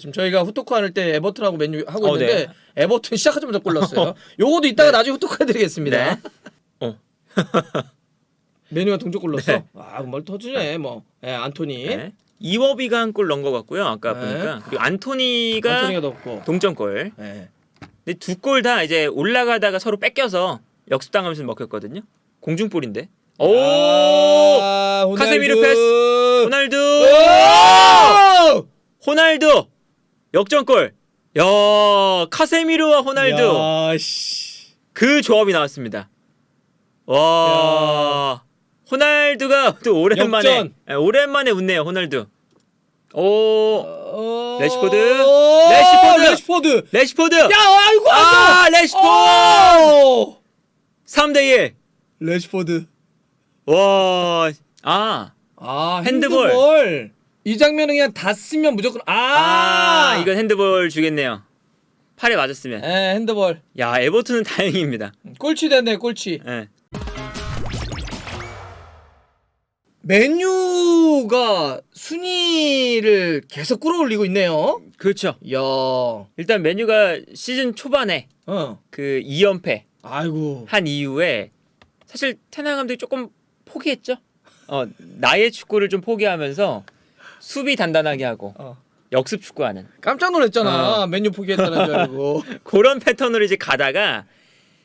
지금 저희가 후토크 할 때 에버튼하고 맨유 하고 있는데 네. 에버튼 시작하자마자 골 넣었어요. 요거도 이따가 나중에 후토크 해드리겠습니다. 네. 맨유가 동점골 넣었어? 네. 아 정말 터지네 뭐. 네, 안토니. 네. 이워비가 한 골 넣은 것 같고요. 아까 네. 보니까 그리고 안토니가 넣었고. 동점골. 네. 근데 두 골 다 이제 올라가다가 서로 뺏겨서 역습당하면서 먹혔거든요. 공중볼인데. 오! 아, 호날두. 카세미르 패스. 호날두. 오! 호날두. 역전골. 야, 카세미르와 호날두. 야, 씨. 그 조합이 나왔습니다. 와. 호날두가 또 오랜만에 역전. 오랜만에 웃네요. 호날두. 오. 레시포드. 레시포드. 레시포드. 야, 아이고. 아, 레시포드. 3대 1. 레시포드. 와. 핸드볼. 이 장면은 그냥 다 쓰면 무조건 이건 핸드볼 주겠네요. 팔에 맞았으면. 네, 핸드볼. 야, 에버튼은 다행입니다. 꼴찌 됐네, 꼴찌. 예. 맨유가 순위를 계속 끌어올리고 있네요. 그렇죠. 야. 일단 맨유가 시즌 초반에 그 2연패 아이고. 한 이후에 사실 테나 감독이 조금 포기했죠. 나의 축구를 좀 포기하면서 수비 단단하게 하고 역습 축구하는 깜짝 놀랐잖아. 맨유 포기했다는 줄 알고. 그런 패턴으로 이제 가다가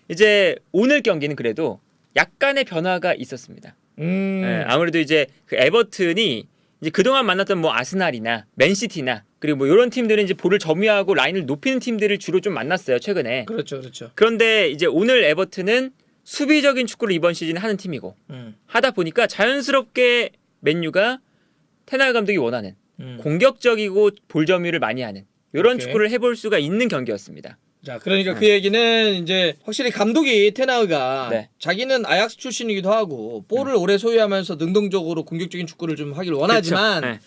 이제 오늘 경기는 그래도 약간의 변화가 있었습니다. 네, 아무래도 이제 그 에버튼이 이제 그동안 만났던 뭐 아스날이나 맨시티나 그리고 뭐 이런 팀들은 이제 볼을 점유하고 라인을 높이는 팀들을 주로 좀 만났어요 최근에. 그렇죠, 그렇죠. 그런데 이제 오늘 에버튼은 수비적인 축구를 이번 시즌에 하는 팀이고 하다 보니까 자연스럽게 맨유가 테나 감독이 원하는 공격적이고 볼 점유를 많이 하는 이런 축구를 해볼 수가 있는 경기였습니다. 자, 그러니까 그 얘기는 이제 확실히 감독이 테나흐가 네. 자기는 아약스 출신이기도 하고 볼을 오래 소유하면서 능동적으로 공격적인 축구를 좀 하길 원하지만 그쵸?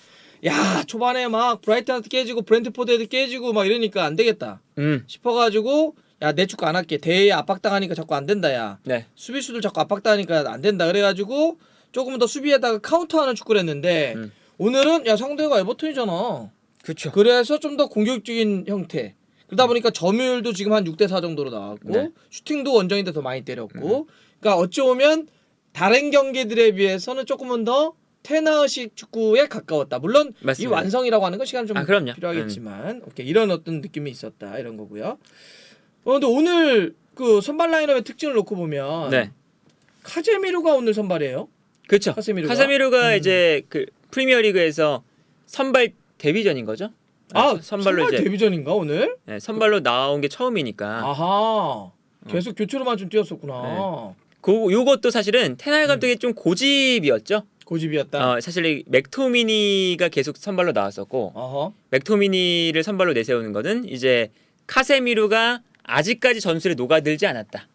네. 야, 초반에 막 브라이튼한테 깨지고 브렌트포드에도 깨지고 막 이러니까 안 되겠다 싶어가지고 야, 내 축구 안 할게. 대회에 압박당하니까 자꾸 안 된다 야. 네. 수비수들 자꾸 압박당하니까 안 된다. 그래가지고 조금 더 수비에다가 카운터하는 축구를 했는데 오늘은 야, 상대가 에버튼이잖아. 그렇죠. 그래서 좀 더 공격적인 형태. 그러다 보니까 점유율도 지금 한 6대 4 정도로 나왔고 네. 슈팅도 원정인데 더 많이 때렸고 그러니까 어찌 보면 다른 경기들에 비해서는 조금은 더 테나식 축구에 가까웠다. 물론 맞습니다. 이 완성이라고 하는 건 시간 좀 그럼요. 필요하겠지만 오케이, 이런 어떤 느낌이 있었다 이런 거고요. 근데 오늘 그 선발 라인업의 특징을 놓고 보면 네. 카제미루가 오늘 선발이에요. 그렇죠. 카세미루가? 이제 그 프리미어리그에서 선발 데뷔전인 거죠? 선발 데뷔전인가 오늘? 네, 선발로 나온 게 처음이니까. 아하. 계속 교체로만 좀 뛰었었구나. 요것도 사실은 테나 감독의 좀 고집이었죠. 고집이었다. 사실 이 맥토미니가 계속 선발로 나왔었고 어허. 맥토미니를 선발로 내세우는 거는 이제 카세미루가 아직까지 전술에 녹아들지 않았다.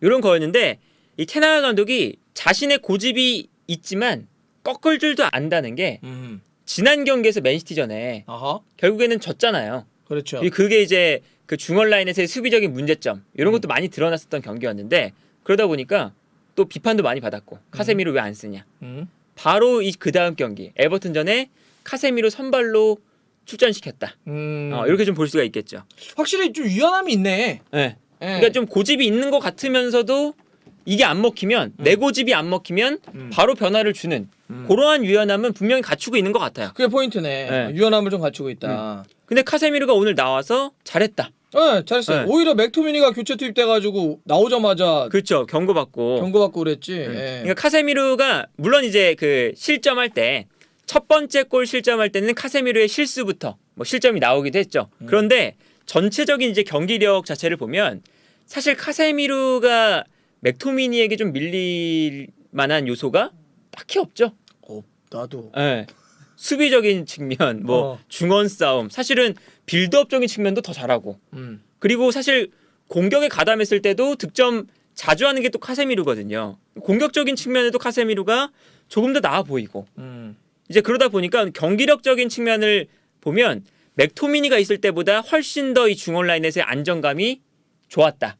이런 거였는데 이 테나 감독이 자신의 고집이 있지만 꺾을 줄도 안다는 게 지난 경기에서 맨시티전에 아하. 결국에는 졌잖아요. 그렇죠. 그게 이제 그 중원 라인에서의 수비적인 문제점 이런 것도 많이 드러났었던 경기였는데 그러다 보니까 또 비판도 많이 받았고 카세미루 왜 안 쓰냐. 바로 그 다음 경기 에버튼전에 카세미루 선발로 출전시켰다. 이렇게 좀 볼 수가 있겠죠. 확실히 좀 유연함이 있네. 네. 그러니까 좀 고집이 있는 것 같으면서도 이게 안 먹히면 내 고집이 안 먹히면 바로 변화를 주는 그러한 유연함은 분명히 갖추고 있는 것 같아요. 그게 포인트네. 네. 유연함을 좀 갖추고 있다. 근데 카세미루가 오늘 나와서 잘했다. 네, 잘했어요. 네. 오히려 맥토미니가 교체 투입돼가지고 나오자마자 그렇죠. 경고받고. 경고받고 그랬지. 그러니까 카세미루가 물론 이제 그 실점할 때 첫 번째 골 실점할 때는 카세미루의 실수부터 뭐 실점이 나오기도 했죠. 그런데 전체적인 이제 경기력 자체를 보면 사실 카세미루가 맥토미니에게 좀 밀릴 만한 요소가 딱히 없죠. 나도. 네. 수비적인 측면, 뭐 중원 싸움, 사실은 빌드업적인 측면도 더 잘하고. 그리고 사실 공격에 가담했을 때도 득점 자주 하는 게 또 카세미루거든요. 공격적인 측면에도 카세미루가 조금 더 나아 보이고. 이제 그러다 보니까 경기력적인 측면을 보면 맥토미니가 있을 때보다 훨씬 더 이 중원 라인에서의 안정감이 좋았다.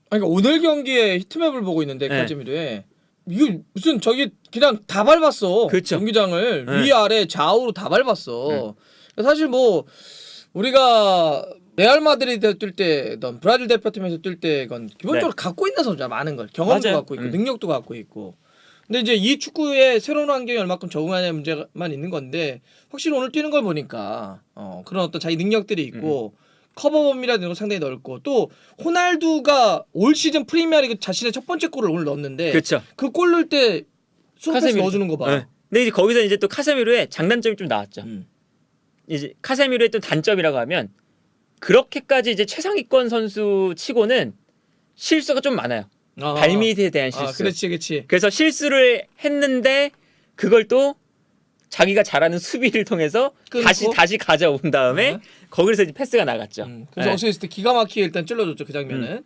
그러니까 오늘 경기에 히트맵을 보고 있는데 카제미루에 이거 무슨 저기 그냥 다 밟았어. 그렇죠. 경기장을 위아래 좌우로 다 밟았어. 사실 뭐 우리가 레알 마드리드 뛸 때던 브라질 대표팀에서 뛸 때건 기본적으로 갖고 있는 선수야 많은 걸 경험도 맞아요. 갖고 있고 능력도 갖고 있고. 근데 이제 이 축구에 새로운 환경에 얼마큼 적응하냐의 문제만 있는 건데 확실히 오늘 뛰는 걸 보니까 그런 어떤 자기 능력들이 있고 커버 범위라든가 이런 거 상당히 넓고 또 호날두가 올 시즌 프리미어리그 자신의 첫 번째 골을 오늘 넣었는데 그렇죠. 그 골 넣을 때 수업해서 카세미로. 넣어주는 거 봐. 네. 근데 이제 거기서 이제 또 카세미로의 장단점이 좀 나왔죠. 이제 카세미로의 또 단점이라고 하면 그렇게까지 이제 최상위권 선수 치고는 실수가 좀 많아요. 발밑에 대한 실수. 그렇지. 그래서 실수를 했는데 그걸 또 자기가 잘하는 수비를 통해서 끊고? 다시 가져온 다음에 거기서 이제 패스가 나갔죠. 그래서 네. 어시스트 기가 막히게 일단 찔러줬죠 그 장면은.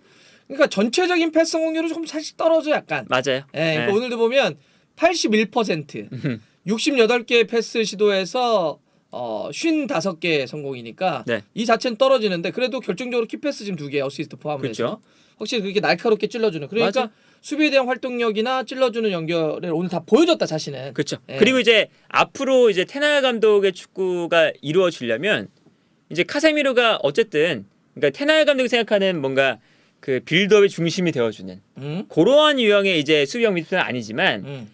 그러니까 전체적인 패스 성공률은 조금 사실 떨어져 약간. 맞아요. 예, 그러니까 네. 오늘도 보면 81%, 68개 패스 시도에서 55개 성공이니까 네. 이 자체는 떨어지는데 그래도 결정적으로 키패스 지금 2개 어시스트 포함해서 그렇죠. 확실히 그렇게 날카롭게 찔러주는. 그러니까 맞아. 수비에 대한 활동력이나 찔러주는 연결을 오늘 다 보여줬다 자신은. 그렇죠. 예. 그리고 이제 앞으로 이제 테나 감독의 축구가 이루어지려면 이제 카세미로가 어쨌든 그러니까 테나 감독이 생각하는 뭔가 그 빌드업의 중심이 되어주는 그러한 유형의 이제 수비형 미드필더는 아니지만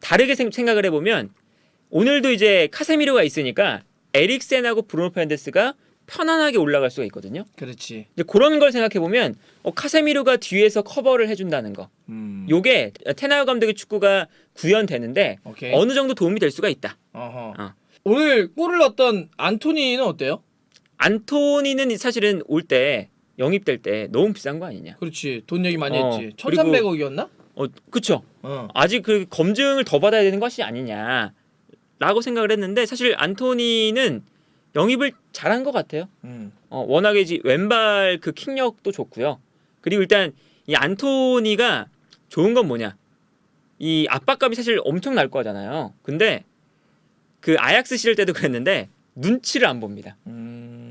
다르게 생각을 해보면 오늘도 이제 카세미로가 있으니까 에릭센하고 브루노 페르난데스가 편안하게 올라갈 수가 있거든요. 그렇지. 이제 그런 걸 생각해 보면 카세미로가 뒤에서 커버를 해준다는 거. 요게 테나 감독의 축구가 구현되는데 오케이. 어느 정도 도움이 될 수가 있다. 오늘 골을 넣었던 안토니는 어때요? 안토니는 사실은 올 때 영입될 때 너무 비싼 거 아니냐. 그렇지. 돈 얘기 많이 했지. 그리고- 1,300억이었나? 그쵸. 아직 그 검증을 더 받아야 되는 것이 아니냐라고 생각을 했는데 사실 안토니는 영입을 잘한 것 같아요. 워낙에 이제 왼발 그 킥력도 좋고요. 그리고 일단 이 안토니가 좋은 건 뭐냐? 이 압박감이 사실 엄청 날 거잖아요. 근데 그 아약스 시절 때도 그랬는데 눈치를 안 봅니다.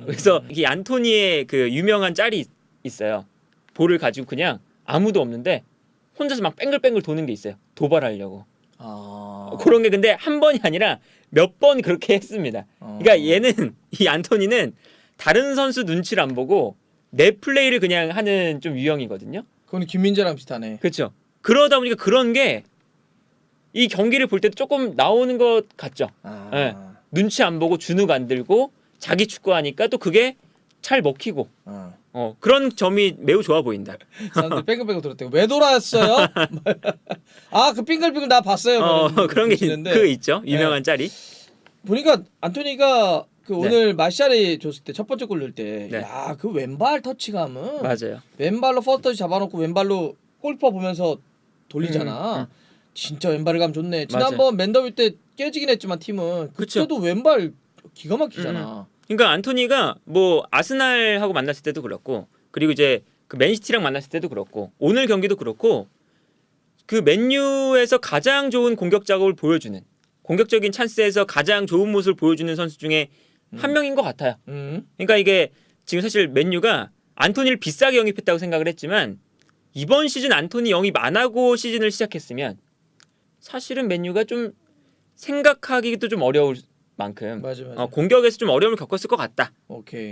그래서 이 안토니의 그 유명한 짤이 있어요. 볼을 가지고 그냥 아무도 없는데 혼자서 막 뺑글뺑글 도는 게 있어요. 도발하려고. 그런 게 근데 한 번이 아니라 몇 번 그렇게 했습니다. 그러니까 얘는 이 안토니는 다른 선수 눈치를 안 보고 내 플레이를 그냥 하는 좀 유형이거든요. 그건 김민재랑 비슷하네. 그렇죠. 그러다 보니까 그런 게 이 경기를 볼 때도 조금 나오는 것 같죠. 네. 눈치 안 보고 주눅 안 들고 자기 축구하니까 또 그게 잘 먹히고 그런 점이 매우 좋아 보인다. 사람들 뺑글뺑글 돌았대요. 왜 돌았어요? 그 빙글빙글 나 봤어요. 그런 게 그 있죠. 유명한 짤이. 보니까 안토니가 그 네. 오늘 마샬이 줬을 때 첫 번째 골 넣을 때, 네. 야, 그 왼발 터치감은 맞아요. 왼발로 퍼스트 터치 잡아놓고 왼발로 골키퍼 보면서 돌리잖아. 진짜 왼발을 감 좋네. 지난번 맨더비 때 깨지긴 했지만 팀은 그때도 왼발 기가 막히잖아. 그러니까 안토니가 뭐 아스날하고 만났을 때도 그렇고 그리고 이제 그 맨시티랑 만났을 때도 그렇고 오늘 경기도 그렇고 그 맨유에서 가장 좋은 공격 작업을 보여주는 공격적인 찬스에서 가장 좋은 모습을 보여주는 선수 중에 한 명인 것 같아요. 그러니까 이게 지금 사실 맨유가 안토니를 비싸게 영입했다고 생각을 했지만 이번 시즌 안토니 영입 안 하고 시즌을 시작했으면 사실은 맨유가 좀 생각하기도 좀 어려울 만큼 맞아. 공격에서 좀 어려움을 겪었을 것 같다. 오케이.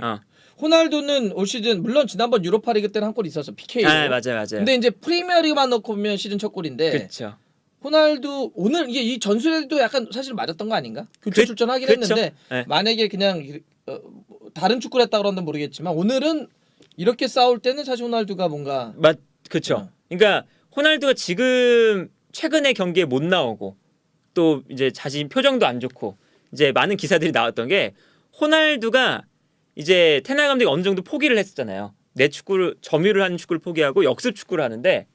호날두는 올 시즌 물론 지난번 유로파리그 때는 한 골 있었어. PK로. 맞아요. 근데 이제 프리미어리그만 넣고 보면 시즌 첫 골인데. 그렇죠. 호날두 오늘 이게 이 전술에도 약간 사실 맞았던 거 아닌가? 교체 출전하긴 했는데 네. 만약에 그냥 다른 축구를 했다 그러면 모르겠지만 오늘은 이렇게 싸울 때는 사실 호날두가 뭔가 그렇죠. 그러니까 호날두가 지금 최근에 경기에 못 나오고 또 이제 자신 표정도 안 좋고 이제 많은 기사들이 나왔던 게 호날두가 이제 테나 감독이 어느 정도 포기를 했었잖아요. 내 축구를 점유를 하는 축구를 포기하고 역습 축구를 하는데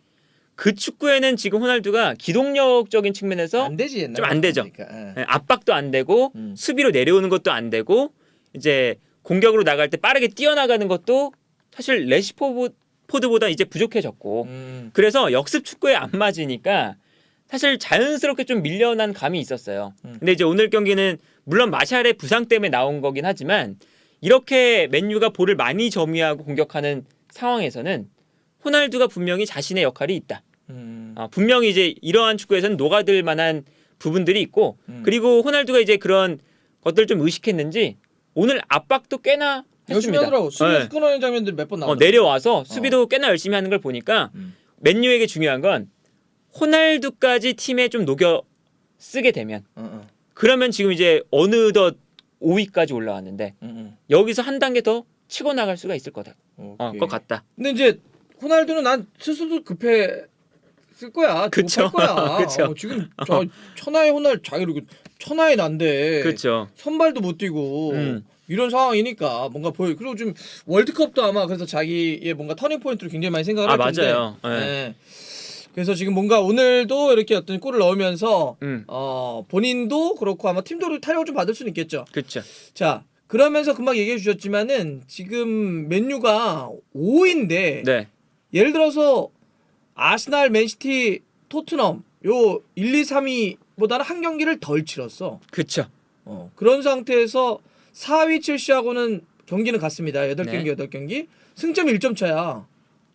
그 축구에는 지금 호날두가 기동력적인 측면에서 안 되지 옛날에 좀 안 되죠. 그러니까. 압박도 안 되고 수비로 내려오는 것도 안 되고 이제 공격으로 나갈 때 빠르게 뛰어나가는 것도 사실 레시포드보다 이제 부족해졌고 그래서 역습 축구에 안 맞으니까 사실 자연스럽게 좀 밀려난 감이 있었어요. 근데 이제 오늘 경기는 물론 마샬의 부상 때문에 나온 거긴 하지만 이렇게 맨유가 볼을 많이 점유하고 공격하는 상황에서는 호날두가 분명히 자신의 역할이 있다. 분명히 이제 이러한 축구에서는 녹아들 만한 부분들이 있고 그리고 호날두가 이제 그런 것들을 좀 의식했는지 오늘 압박도 꽤나 열심히 했습니다. 하더라고. 수비에서 네. 끊어내는 장면들 몇 번 나오고. 내려와서 수비도 꽤나 열심히 하는 걸 보니까 음. 맨유에게 중요한 건 호날두까지 팀에 좀 녹여 쓰게 되면 그러면 지금 이제 어느덧 5위까지 올라왔는데 여기서 한 단계 더 치고 나갈 수가 있을 거다. 것 같다. 근데 이제 호날두는 난 스스로 급해 쓸 거야. 그쵸. 할 거야. 그쵸. 지금 저 천하의 호날 자기로 천하의 난데 그렇죠. 선발도 못 뛰고 이런 상황이니까 뭔가 보여. 그리고 좀 월드컵도 아마 그래서 자기의 뭔가 터닝 포인트로 굉장히 많이 생각을 할 텐데. 맞아요. 네. 그래서 지금 뭔가 오늘도 이렇게 어떤 골을 넣으면서 본인도 그렇고 아마 팀도 타격을 좀 받을 수는 있겠죠. 그렇죠. 자, 그러면서 금방 얘기해 주셨지만은 지금 맨유가 5위인데 네. 예를 들어서 아스날, 맨시티, 토트넘 요 1, 2, 3위보다는 한 경기를 덜 치렀어. 그렇죠. 그런 상태에서 4위 첼시하고는 경기는 같습니다. 8경기, 네. 8경기. 승점 1점 차야.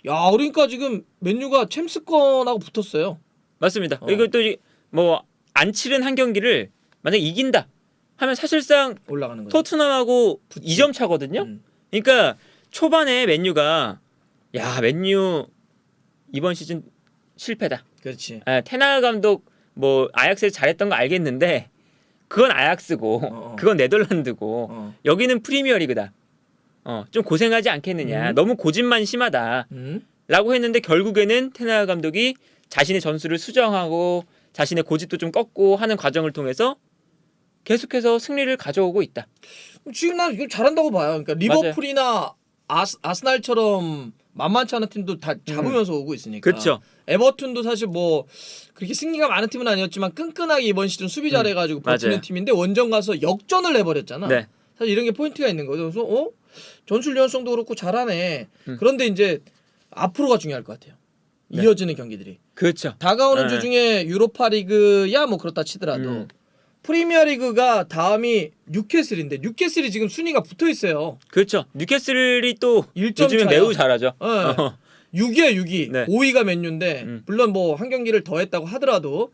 야, 그러니까 지금 맨유가 챔스권하고 붙었어요. 맞습니다. 이거 또 뭐 안 치른 한 경기를 만약 이긴다 하면 사실상 올라가는 거죠. 토트넘하고 2점 차거든요. 그러니까 초반에 맨유가 야 맨유 이번 시즌 실패다. 그렇지. 테나 감독 뭐 아약스에서 잘했던 거 알겠는데 그건 아약스고 그건 네덜란드고 여기는 프리미어리그다. 좀 고생하지 않겠느냐. 너무 고집만 심하다. 라고 했는데 결국에는 테나 감독이 자신의 전술을 수정하고 자신의 고집도 좀 꺾고 하는 과정을 통해서 계속해서 승리를 가져오고 있다. 지금 난 이거 잘한다고 봐요. 그러니까 리버풀이나 아스날처럼 만만치 않은 팀도 다 잡으면서 오고 있으니까. 그렇죠. 에버튼도 사실 뭐 그렇게 승리가 많은 팀은 아니었지만 끈끈하게 이번 시즌 수비 잘해가지고 버티는 맞아요. 팀인데 원정 가서 역전을 내버렸잖아. 네. 사실 이런 게 포인트가 있는 거죠. 그래서 전술 유연성도 그렇고 잘하네. 그런데 이제 앞으로가 중요할 것 같아요. 네. 이어지는 경기들이. 그렇죠. 다가오는 네. 주 중에 유로파리그야 뭐 그렇다 치더라도 프리미어리그가 다음이 뉴캐슬인데 뉴캐슬이 지금 순위가 붙어 있어요. 그렇죠. 뉴캐슬이 또 1점 요즘에 차야. 매우 잘하죠. 네. 6위야 6위. 네. 5위가 맨유인데 물론 뭐 한 경기를 더 했다고 하더라도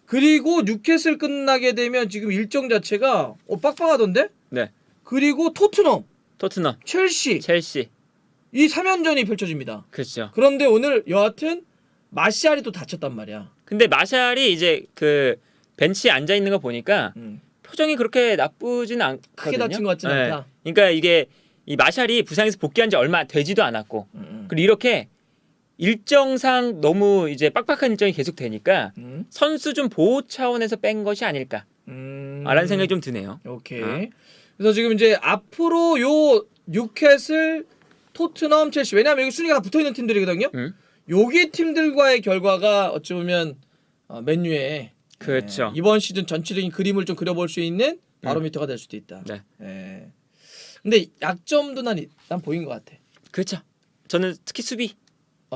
그리고 뉴캐슬 끝나게 되면 지금 일정 자체가 빡빡하던데? 네. 그리고 토트넘, 첼시 이 3연전이 펼쳐집니다. 그렇죠. 그런데 오늘 여하튼 마시알이 또 다쳤단 말이야. 근데 마샬이 이제 그 벤치에 앉아 있는 거 보니까 표정이 그렇게 나쁘진 않거든요. 크게 다친 것 같진 않다. 그러니까 이게 이 마샬이 부상에서 복귀한 지 얼마 되지도 않았고 그리고 이렇게 일정상 너무 이제 빡빡한 일정이 계속 되니까 선수 좀 보호 차원에서 뺀 것이 아닐까라는 생각이 좀 드네요. 오케이. 그래서 지금 이제 앞으로 요 뉴캐슬, 토트넘, 첼시 왜냐하면 여기 순위가 다 붙어 있는 팀들이거든요. 여기 팀들과의 결과가 어찌 보면 맨유의 그렇죠. 이번 시즌 전체적인 그림을 좀 그려볼 수 있는 바로미터가 될 수도 있다. 네. 근데 약점도 난 보인 것 같아. 그렇죠. 저는 특히 수비.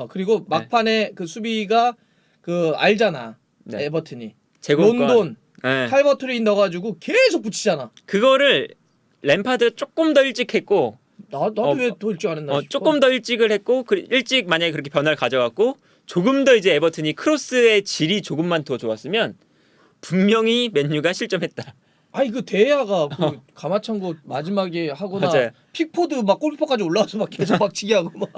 그리고 막판에 그 수비가 그 알잖아. 네. 에버튼이 제공권. 론돈 네. 칼버트레인 넣어가지고 계속 붙이잖아. 그거를 램파드 조금 더 일찍 했고 나도 왜 더 일찍 안 했나 싶어. 조금 더 일찍을 했고 일찍 만약에 그렇게 변화를 가져갔고 조금 더 이제 에버튼이 크로스의 질이 조금만 더 좋았으면 분명히 맨유가 실점했다. 아니 그 데야가 그 가마찬고 마지막에 하거나 맞아요. 픽포드 막 골키퍼까지 올라와서 막 계속 박치기 하고 막.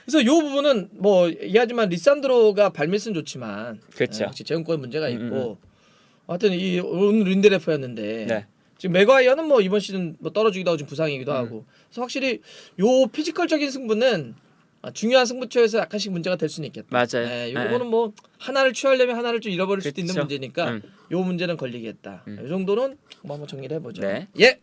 그래서 이 부분은 뭐 이해하지만 리산드로가 발밑은 좋지만 그렇죠. 역시 제공권 문제가 있고 하여튼 이 오늘 린데레프였는데 네. 지금 맥과이어는 뭐 이번 시즌 뭐 떨어지기도 하고 지금 부상이기도 하고 그래서 확실히 요 피지컬적인 승부는 중요한 승부처에서 약간씩 문제가 될 수는 있겠다. 맞아요. 네, 요거는 뭐 하나를 취하려면 하나를 좀 잃어버릴 수도 있는 그쵸. 문제니까 요 문제는 걸리겠다. 이 정도는 뭐 한번 정리를 해보죠. 네. 예.